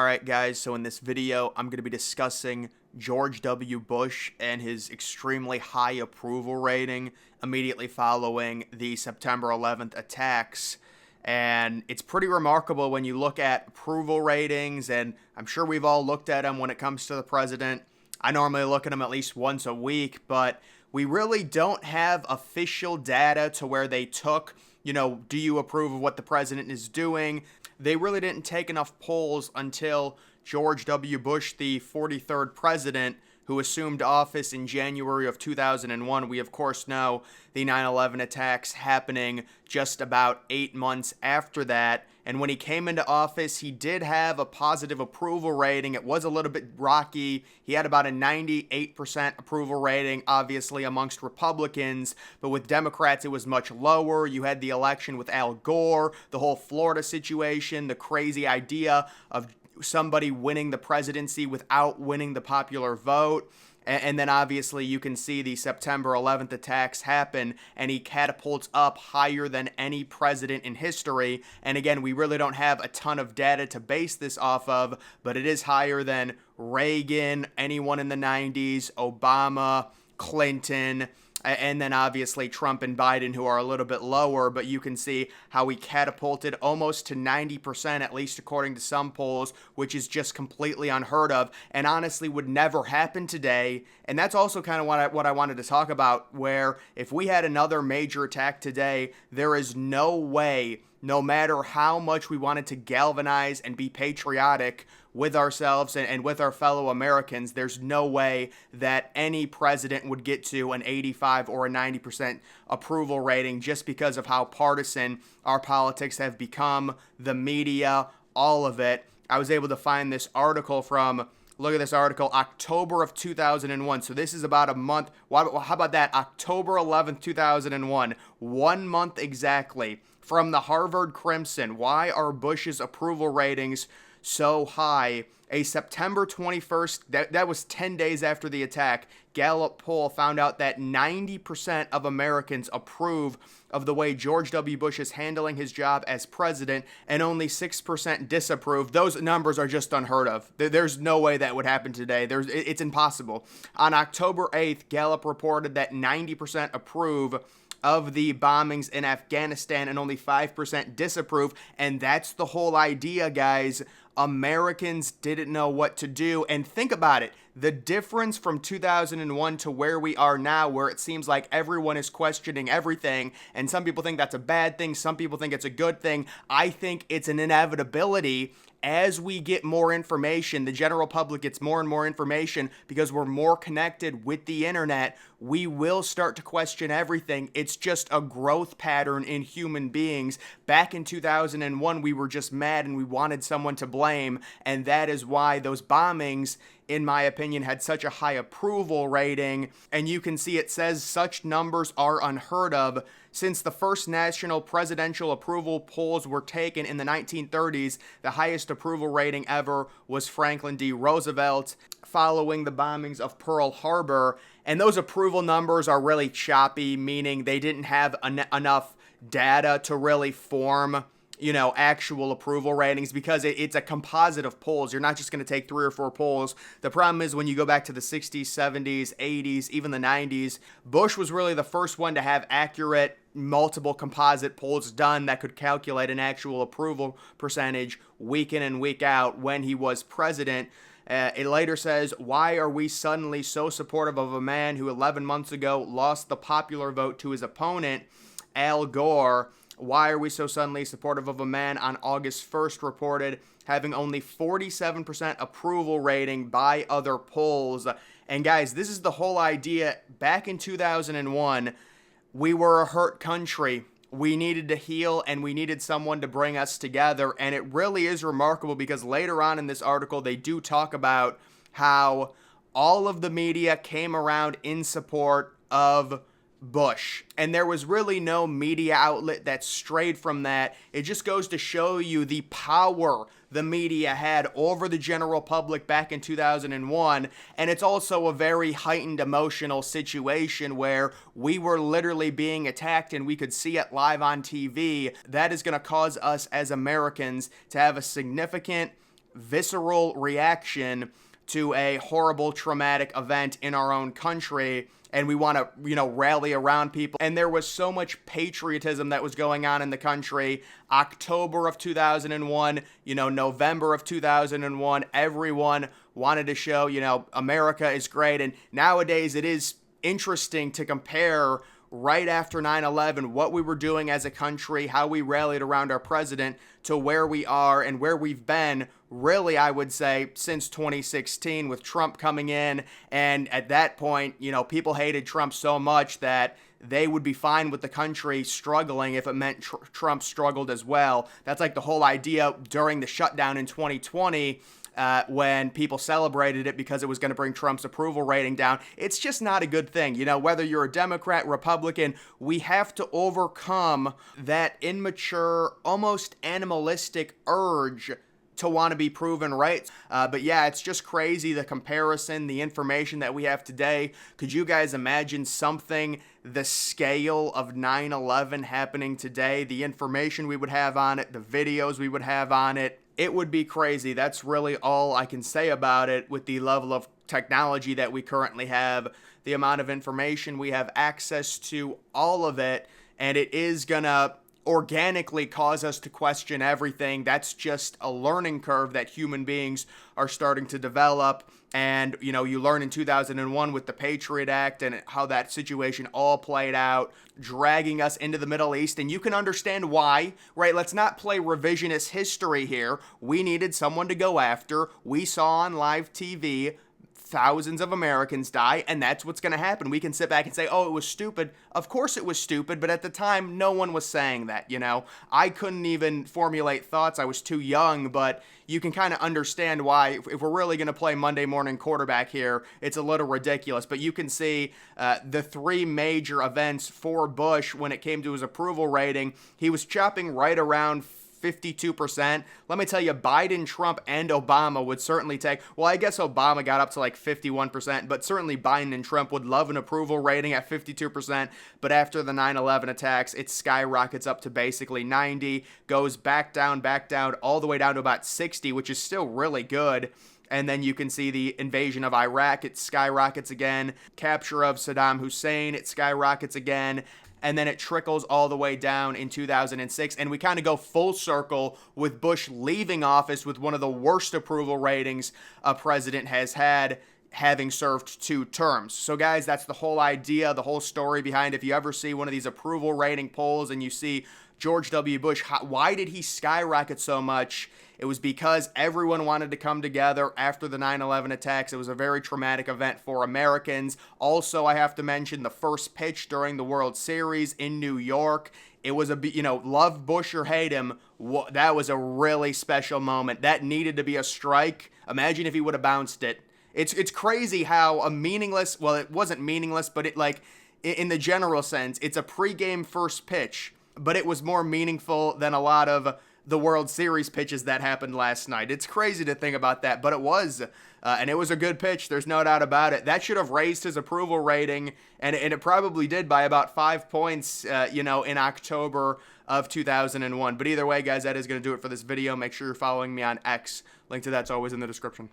Alright guys, so in this video, I'm going to be discussing George W. Bush and his extremely high approval rating immediately following the September 11th attacks. And it's pretty remarkable when you look at approval ratings, and I'm sure we've all looked at them when it comes to the president. I normally look at them at least once a week, but we really don't have official data to where they took, do you approve of what the president is doing? They really didn't take enough polls until George W. Bush, the 43rd president, who assumed office in January of 2001. We, of course, know the 9/11 attacks happening just about 8 months after that. And when he came into office, he did have a positive approval rating. It was a little bit rocky. He had about a 98% approval rating, obviously, amongst Republicans. But with Democrats, it was much lower. You had the election with Al Gore, the whole Florida situation, the crazy idea of somebody winning the presidency without winning the popular vote. And then obviously you can see the September 11th attacks happen, and he catapults up higher than any president in history. And again, we really don't have a ton of data to base this off of, but it is higher than Reagan, anyone in the 90s, Obama, Clinton, and then obviously Trump and Biden, who are a little bit lower, but you can see how he catapulted almost to 90%, at least according to some polls, which is just completely unheard of and honestly would never happen today. And that's also kind of what I wanted to talk about, where if we had another major attack today, there is no way, no matter how much we wanted to galvanize and be patriotic with ourselves and with our fellow Americans, there's no way that any president would get to an 85 or a 90% approval rating just because of how partisan our politics have become, the media, all of it. I was able to find this article from, look at this article, October of 2001. So this is about a month. How about that? October 11th, 2001. 1 month exactly. From the Harvard Crimson, why are Bush's approval ratings so high? A September 21st, that was 10 days after the attack, Gallup poll found out that 90% of Americans approve of the way George W. Bush is handling his job as president, and only 6% disapprove. Those numbers are just unheard of. There's no way that would happen today. It's impossible. On October 8th, Gallup reported that 90% approve of the bombings in Afghanistan and only 5% disapprove. And that's the whole idea, guys. Americans didn't know what to do. And think about it. The difference from 2001 to where we are now, where it seems like everyone is questioning everything, and some people think that's a bad thing, some people think it's a good thing. I think it's an inevitability. As we get more information, the general public gets more and more information because we're more connected with the internet, we will start to question everything. It's just a growth pattern in human beings. Back in 2001, we were just mad and we wanted someone to blame, and that is why those bombings, in my opinion, had such a high approval rating. And you can see it says such numbers are unheard of. Since the first national presidential approval polls were taken in the 1930s, the highest approval rating ever was Franklin D. Roosevelt following the bombings of Pearl Harbor. And those approval numbers are really choppy, meaning they didn't have enough data to really form actual approval ratings, because it's a composite of polls. You're not just going to take 3 or 4 polls. The problem is when you go back to the 60s, 70s, 80s, even the 90s, Bush was really the first one to have accurate multiple composite polls done that could calculate an actual approval percentage week in and week out when he was president. It later says, why are we suddenly so supportive of a man who 11 months ago lost the popular vote to his opponent, Al Gore? Why are we so suddenly supportive of a man on August 1st reported having only 47% approval rating by other polls? And guys, this is the whole idea. Back in 2001, we were a hurt country. We needed to heal, and we needed someone to bring us together. And it really is remarkable because later on in this article, they do talk about how all of the media came around in support of Bush, and there was really no media outlet that strayed from that. It just goes to show you the power the media had over the general public back in 2001, and it's also a very heightened emotional situation where we were literally being attacked and we could see it live on TV. That is going to cause us as Americans to have a significant visceral reaction to a horrible, traumatic event in our own country, and we want to, rally around people. And there was so much patriotism that was going on in the country. October of 2001, November of 2001, everyone wanted to show, America is great. And nowadays it is interesting to compare right after 9/11, what we were doing as a country, how we rallied around our president, to where we are and where we've been, really, I would say, since 2016 with Trump coming in. And at that point, people hated Trump so much that they would be fine with the country struggling if it meant Trump struggled as well. That's like the whole idea during the shutdown in 2020. When people celebrated it because it was going to bring Trump's approval rating down. It's just not a good thing. Whether you're a Democrat, Republican, we have to overcome that immature, almost animalistic urge to want to be proven right. But yeah, it's just crazy, the comparison, the information that we have today. Could you guys imagine something the scale of 9/11 happening today? The information we would have on it, the videos we would have on it. It would be crazy. That's really all I can say about it with the level of technology that we currently have, the amount of information we have access to, all of it, and it is gonna organically cause us to question everything. That's just a learning curve that human beings are starting to develop. And, you learn in 2001 with the Patriot Act and how that situation all played out, dragging us into the Middle East. And you can understand why, right? Let's not play revisionist history here. We needed someone to go after. We saw on live TV thousands of Americans die, and that's what's going to happen. We can sit back and say, oh, it was stupid. Of course it was stupid, but at the time, no one was saying that, I couldn't even formulate thoughts. I was too young, but you can kind of understand why, if we're really going to play Monday morning quarterback here, it's a little ridiculous. But you can see the three major events for Bush when it came to his approval rating. He was chopping right around 52%. Let me tell you, Biden, Trump, and Obama would certainly take, well, I guess Obama got up to like 51%, but certainly Biden and Trump would love an approval rating at 52%. But after the 9/11 attacks, it skyrockets up to basically 90, goes back down, all the way down to about 60, which is still really good. And then you can see the invasion of Iraq, it skyrockets again. Capture of Saddam Hussein, it skyrockets again. And then it trickles all the way down in 2006. And we kind of go full circle with Bush leaving office with one of the worst approval ratings a president has had, having served 2 terms. So guys, that's the whole idea, the whole story behind, if you ever see one of these approval rating polls and you see George W. Bush, why did he skyrocket so much? It was because everyone wanted to come together after the 9/11 attacks. It was a very traumatic event for Americans. Also, I have to mention the first pitch during the World Series in New York. It was love Bush or hate him, that was a really special moment. That needed to be a strike. Imagine if he would have bounced it. It's crazy how a meaningless, well, it wasn't meaningless, but it, like, in the general sense, it's a pregame first pitch, but it was more meaningful than a lot of the World Series pitches that happened last night. It's crazy to think about that, but it was, and it was a good pitch. There's no doubt about it. That should have raised his approval rating, and it probably did by about 5 points, in October of 2001. But either way, guys, that is going to do it for this video. Make sure you're following me on X. Link to that's always in the description.